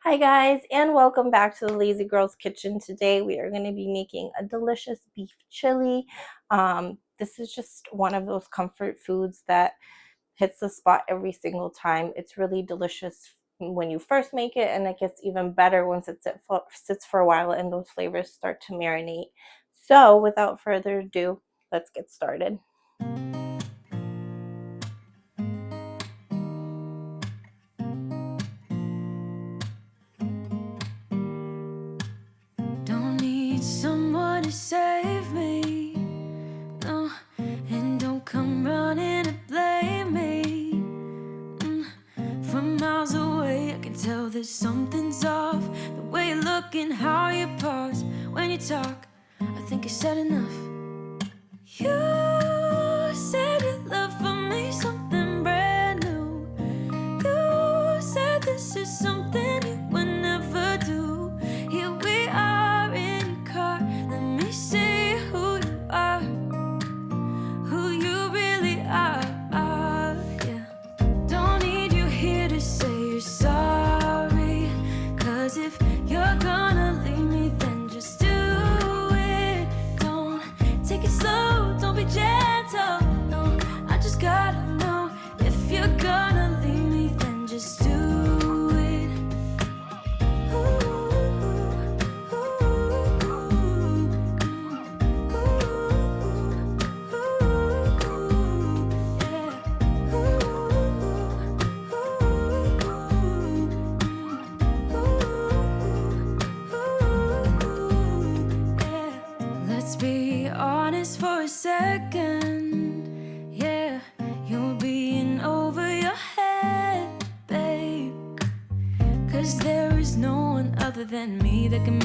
Hi guys, and welcome back to the Lazy Girls Kitchen. Today we are going to be making a delicious beef chili. This is just one of those comfort foods that hits the spot every single time. It's really delicious when you first make it, and it gets even better once it sits for a while and those flavors start to marinate. So without further ado, let's get started. Someone to save me, no, and don't come running to blame me. From miles away I can tell that something's off. The way you look and how you pause when you talk, I think you said enough. You said your love for me something brand new. You said this is something you would never do. Here we are in your car, let me see who you are, who you really are, yeah. Don't need you here to say you're sorry, 'cause if you're gonna leave me, then just do it. Don't take it slow, don't be gentle, no, I just gotta know. If you're gonna leave me, then just do it. Let's be honest for a second, yeah. You're being over your head, babe, 'cause there is no one other than me that can